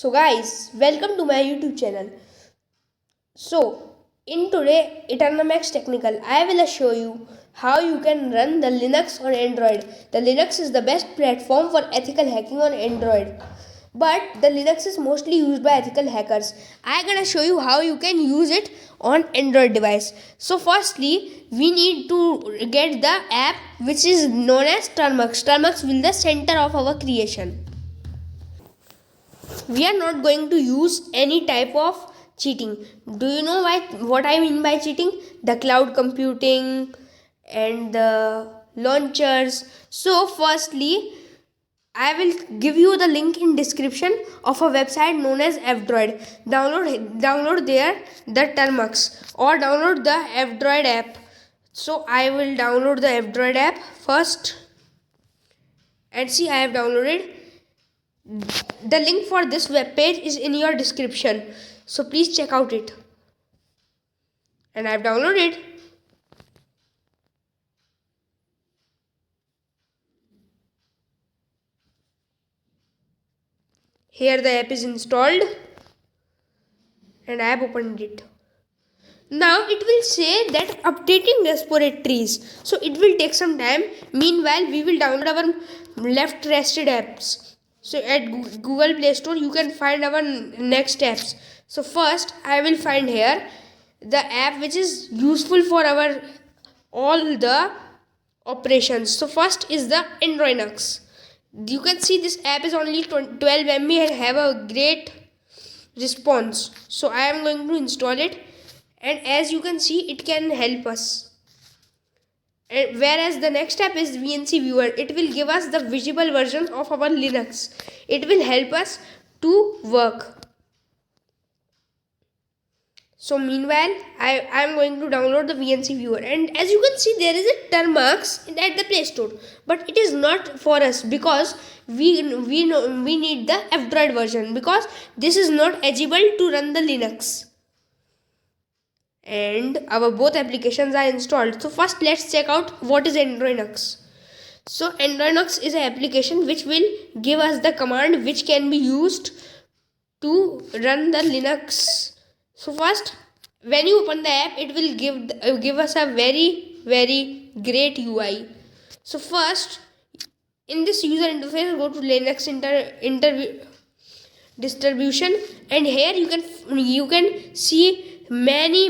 So guys, welcome to my YouTube channel. So in today Androinux Technical, I will show you how you can run the Linux on Android. The Linux is the best platform for ethical hacking on Android. But the Linux is mostly used by ethical hackers. I'm gonna show you how you can use it on Android device. So firstly, we need to get the app which is known as Termux. Termux will the center of our creation. We are not going to use any type of cheating. Do you know what I mean by cheating? The cloud computing and the launchers. So firstly, I will give you the link in description of a website known as f-droid. Download there the Termux or download the f-droid app. So I will download the f-droid app first, and see, I have downloaded. The link for this web page is in your description, so please check out it. And I've downloaded. Here the app is installed and I have opened it. Now it will say that updating repositories, so it will take some time. Meanwhile, we will download our left rested apps. So at Google Play Store you can find our next apps. So first I will find here the app which is useful for our all the operations. So first is the Androinux. You can see this app is only 12 MB and have a great response. So I am going to install it, and as you can see it can help us. And whereas the next app is VNC Viewer, it will give us the visible version of our Linux. It will help us to work. So meanwhile, I am going to download the VNC Viewer, and as you can see there is a Termux at the Play Store, but it is not for us because we need the f-droid version, because this is not eligible to run the Linux. And our both applications are installed. So first let's check out what is Androinux. So Androinux is an application which will give us the command which can be used to run the Linux. So first, when you open the app, it will give us a very great UI. So first, in this user interface, go to Linux distribution, and here you can see many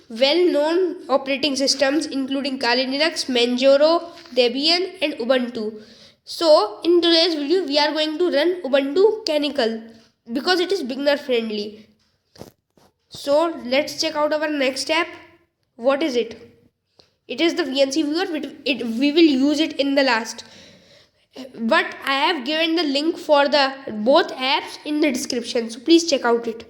well-known operating systems including Kali Linux, Manjaro, Debian and Ubuntu. So in today's video we are going to run Ubuntu Canonical because it is beginner friendly. So let's check out our next app. What is it? It is the VNC Viewer. We will use it in the last. But I have given the link for the both apps in the description, so please check out it.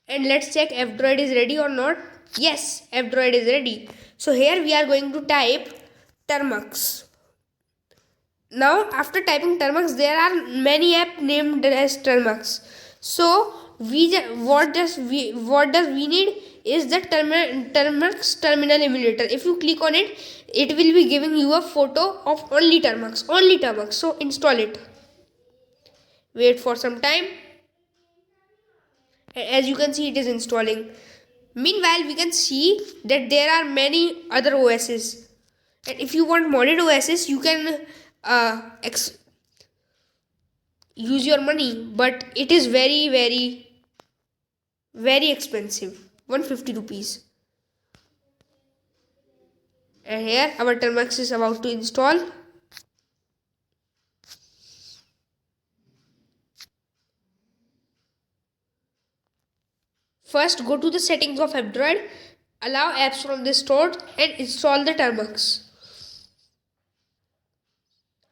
And let's check f-droid is ready or not. Yes, f-droid is ready. So here we are going to type Termux. Now after typing Termux, there are many apps named as Termux. So what does we need is the Termux terminal emulator. If you click on it, it will be giving you a photo of only Termux. So install it. Wait for some time. As you can see, it is installing. Meanwhile, we can see that there are many other OSs, and if you want modded OSs, you can use your money, but it is very expensive, 150 rupees. And here our Termux is about to install. First, go to the settings of f-droid, allow apps from the store and install the Termux.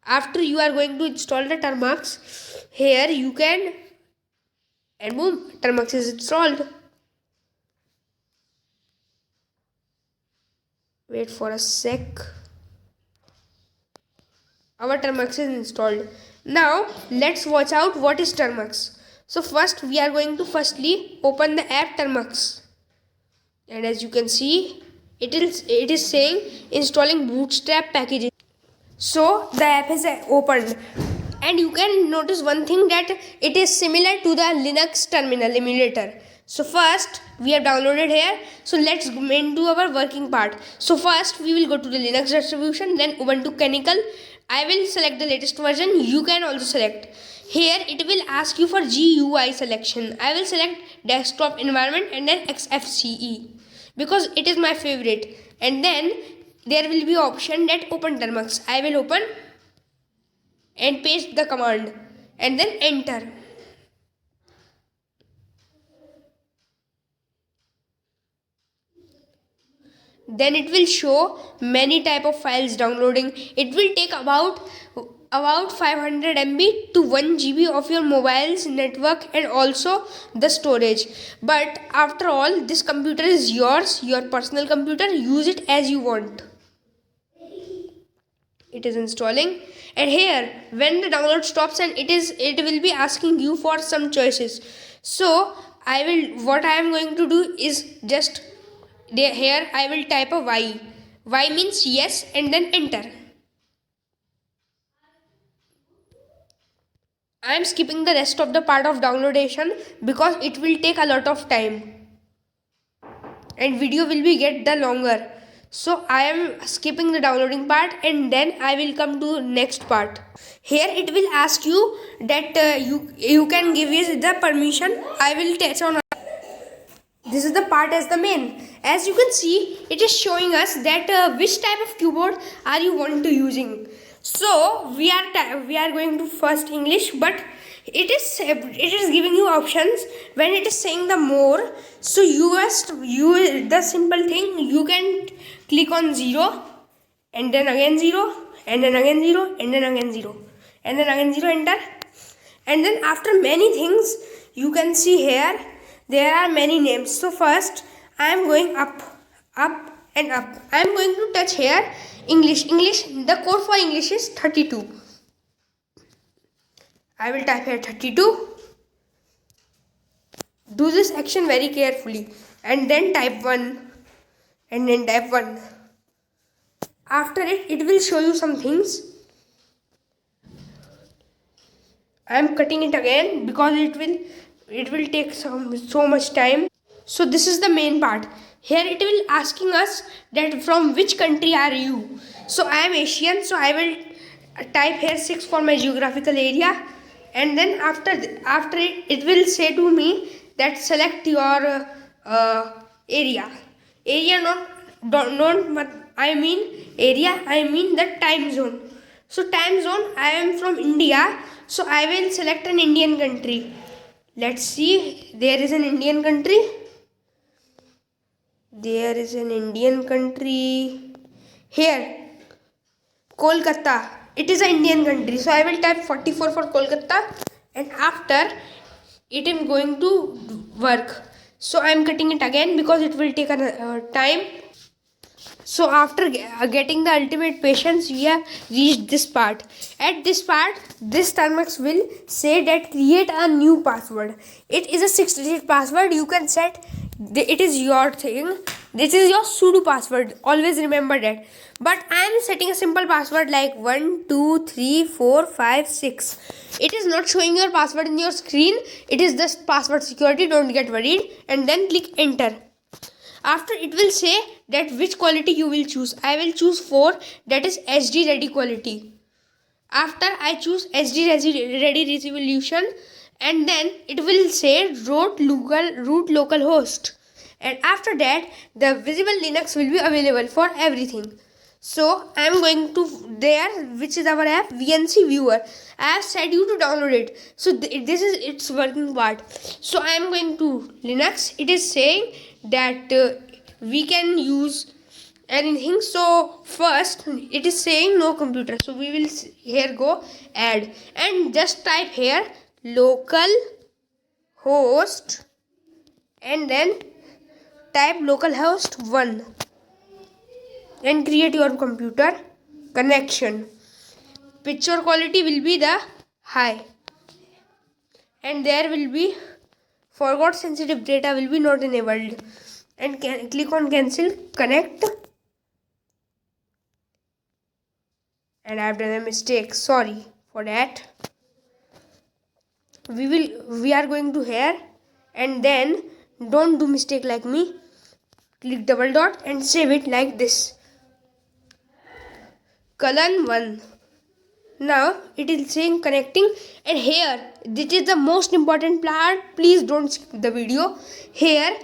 After you are going to install the Termux, here you can, and boom, Termux is installed. Wait for a sec. Our Termux is installed. Now let's watch out what is Termux. So first we are going to firstly open the app Termux, and as you can see it is saying installing bootstrap packages. So the app is opened. And you can notice one thing, that it is similar to the Linux terminal emulator. So first we have downloaded here. So let's go into our working part. So first we will go to the Linux distribution, then Ubuntu Canonical. I will select the latest version. You can also select. Here it will ask you for GUI selection. I will select desktop environment and then XFCE because it is my favorite. And then there will be option that open Termux. I will open and paste the command and then enter. Then it will show many type of files downloading. It will take about 500 MB to 1 GB of your mobile's network and also the storage. But after all, this computer is yours, your personal computer. Use it as you want. It is installing, and here when the download stops, and it will be asking you for some choices. So what I am going to do is just here I will type a Y. Y means yes, and then enter. I am skipping the rest of the part of downloadation because it will take a lot of time and video will be get the longer. So I am skipping the downloading part, and then I will come to next part. Here it will ask you that you can give it the permission. I will touch on. This is the part as the main. As you can see, it is showing us that which type of keyboard are you want to using. So we are going to first English, but it is giving you options when it is saying the more. So the simple thing, you can click on 0 and then again 0 and then again 0 and then again 0 and then again 0, enter. And then after many things, you can see here there are many names. So first I am going up and up. I am going to touch here English. The code for English is 32. I will type here 32. Do this action very carefully and then type 1 and then type 1. After it will show you some things. I am cutting it again because it will take so much time. So this is the main part. Here it will asking us that from which country are you. So I am Asian, so I will type here 6 for my geographical area, and then after it will say to me that select your area. I mean the time zone. So time zone, I am from India, so I will select an Indian country. Let's see, there is an Indian country. There is an Indian country. Here, Kolkata. It is an Indian country. So I will type 44 for Kolkata, and after it is going to work. So I am cutting it again because it will take a time. So after getting the ultimate patience, we have reached this part. At this part, this Termux will say that create a new password. It is a 6-digit password. You can set. It is your thing. This is your sudo password. Always remember that. But I am setting a simple password like 1 2 3 4 5 6. It is not showing your password in your screen. It is just password security. Don't get worried. And then click enter. After it will say that which quality you will choose. I will choose 4, that is HD ready quality. After I choose HD ready resolution, and then it will say root local host. And after that, the visible Linux will be available for everything. So I am going to there, which is our app, VNC Viewer. I have said you to download it. So this is its working part. So I am going to Linux. It is saying that we can use anything. So first it is saying no computer. So we will here go add and just type here local host and then type localhost 1 and create your computer connection. Picture quality will be the high, and there will be forgot sensitive data will be not enabled, and click on cancel connect. And I have done a mistake, sorry for that. we are going to here, and then don't do mistake like me. Click double dot and save it like this. Colon 1. Now it is saying connecting, and here this is the most important part. Please don't skip the video. Here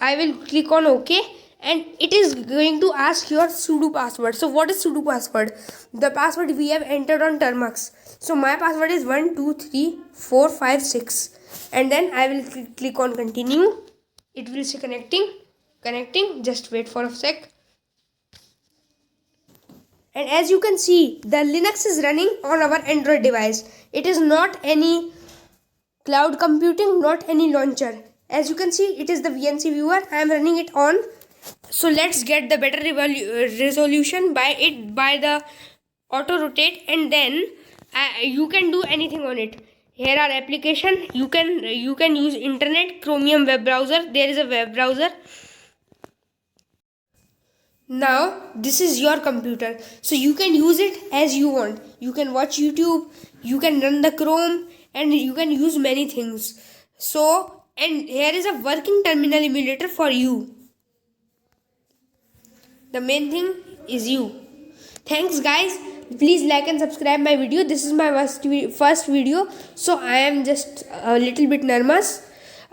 I will click on OK, and it is going to ask your sudo password. So what is sudo password? The password we have entered on Termux. So my password is 123456, and then I will click on continue. It will say connecting. Just wait for a sec. And as you can see, the Linux is running on our Android device. It is not any cloud computing, not any launcher. As you can see, it is the VNC viewer. I am running it on. So let's get the better resolution by the auto rotate, and then you can do anything on it. Here are application. You can use internet, Chromium web browser. There is a web browser. Now this is your computer, so you can use it as you want. You can watch YouTube, you can run the Chrome, and you can use many things. So, and here is a working terminal emulator for you. The main thing is you. Thanks guys. Please like and subscribe my video. This is my first video, so I am just a little bit nervous.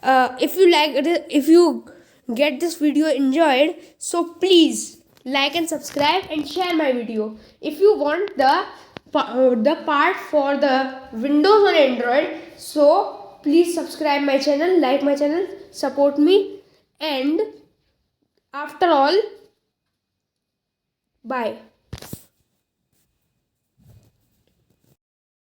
If you get this video enjoyed, so please like and subscribe and share my video. If you want the part for the Windows on Android, so please subscribe my channel, like my channel, support me, and after all, bye.